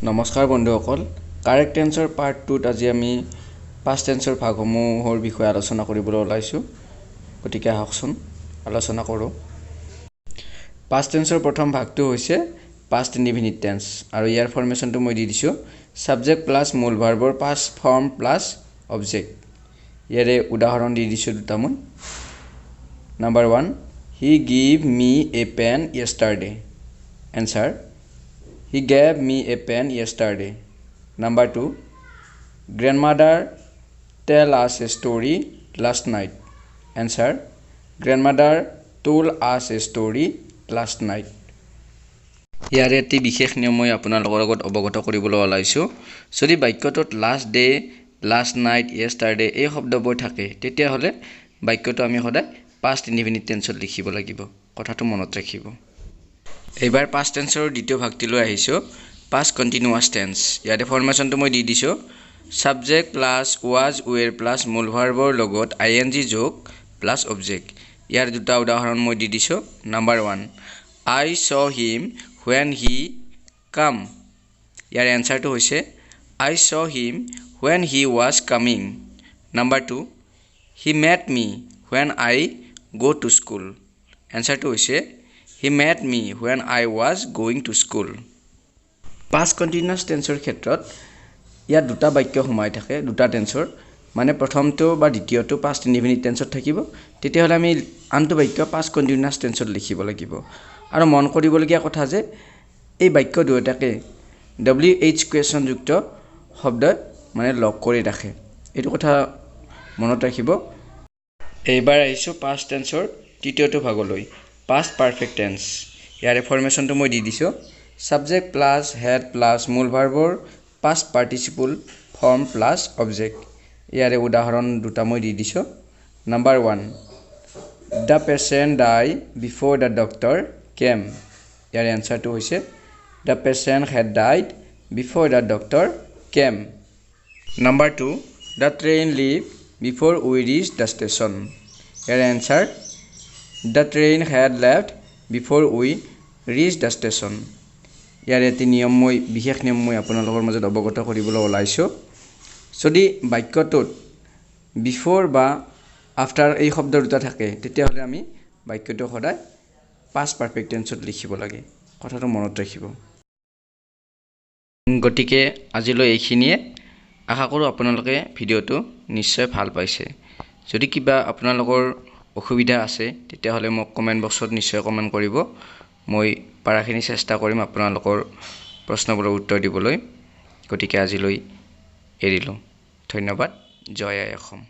নমস্কাৰ বন্ধুসকল, correct টেন্সৰ part 2ত আজি আমি পাষ্ট টেন্সৰ ভাগসমূহৰ বিষয়ে আলোচনা কৰিবলৈ ওলাইছোঁ। গতিকে আহকচোন আলোচনা কৰোঁ। পাষ্ট টেন্সৰ প্ৰথম ভাগটো হৈছে পাষ্ট ইনডিফিনিট টেন্স আৰু ইয়াৰ ফৰ্মেশ্যনটো মই দি দিছোঁ সাবজেক্ট প্লাছ মূল ভাৰ্বৰ পাষ্ট ফৰ্ম প্লাছ অবজেক্ট। ইয়াৰে উদাহৰণ দি দিছোঁ দুটামান। Number 1, he give me a pen yesterday. Answer, he gave me a pen yesterday. Number 2, grandmother tell us a story last night. Answer, grandmother told us a story last night. ইয়াৰে এটি বিশেষ নিয়ম মই আপোনালোকৰ লগত অৱগত কৰিবলৈ ওলাইছোঁ। যদি বাক্যটোত last day, last night, yesterday এই শব্দবোৰ থাকে তেতিয়াহ'লে বাক্যটো আমি সদায় পাষ্ট ইনডিফিনিট টেন্সত লিখিব লাগিব। কথাটো মনত ৰাখিব। এইবাৰ পাষ্ট টেন্সৰ দ্বিতীয় ভাগটিলৈ আহিছোঁ, পাষ্ট কণ্টিনিউৱাছ টেন্স। ইয়াতে ফৰ্মেশ্যনটো মই দি দিছোঁ সাবজেক্ট প্লাছ ৱাজ ৱেৰ প্লাছ মূল ভাৰ্বৰ লগত ING যোগ প্লাছ অবজেক্ট। ইয়াৰ দুটা উদাহৰণ মই দি দিছোঁ। Number 1, I saw him when he come. ইয়াৰ এনচাৰটো হৈছে I saw him when he was coming. Number 2, he met me when I go to school. এনচাৰটো হৈছে He met me when I was going to school. Past continuous টেন্সৰ ক্ষেত্ৰত ইয়াত দুটা বাক্য সোমাই থাকে, দুটা টেন্সৰ। মানে প্ৰথমটো বা দ্বিতীয়টো পাষ্ট ইনডিফিনিট টেন্সত থাকিব, তেতিয়াহ'লে আমি আনটো বাক্য পাষ্ট কণ্টিনিউৱাছ টেন্সত লিখিব লাগিব। আৰু মন কৰিবলগীয়া কথা যে এই বাক্য দুয়োটাকে WH কুৱেশ্যনযুক্ত শব্দই মানে লগ কৰি ৰাখে। এইটো কথা মনত ৰাখিব। এইবাৰ আহিছোঁ পাষ্ট টেন্সৰ তৃতীয়টো ভাগলৈ, পাষ্ট পাৰফেক্ট টেন্স। ইয়াৰে ফৰ্মেশ্যনটো মই দি দিছোঁ সাবজেক্ট প্লাছ হেড প্লাছ মূল ভাৰ্বৰ past participle form plus object. ইয়াৰে উদাহৰণ দুটা মই দি দিছোঁ। Number 1, the patient die before the doctor came. ইয়াৰে এনচাৰটো হৈছে the patient had died before the doctor came. Number 2, the train leave before we reach the station. ইয়াৰে answer the train had left before we reach the station. ইয়াৰ এটি বিশেষ নিয়ম মই আপোনালোকৰ মাজত অৱগত কৰিবলৈ ওলাইছোঁ। যদি বাক্যটোত বিফ'ৰ বা আফটাৰ এই শব্দ দুটা থাকে তেতিয়াহ'লে আমি বাক্যটো সদায় পাষ্ট পাৰফেক্ট টেন্সত লিখিব লাগে। কথাটো মনত ৰাখিব। গতিকে আজিলৈ এইখিনিয়ে। আশা কৰোঁ আপোনালোকে ভিডিঅ'টো নিশ্চয় ভাল পাইছে। যদি কিবা আপোনালোকৰ অসুবিধা আছে তেতিয়াহ'লে মোক কমেণ্ট বক্সত নিশ্চয় কমেণ্ট কৰিব। মই পাৰাখিনি চেষ্টা কৰিম আপোনালোকৰ প্ৰশ্নবোৰৰ উত্তৰ দিবলৈ। গতিকে আজিলৈ এৰিলোঁ। ধন্যবাদ। জয় আই অসম।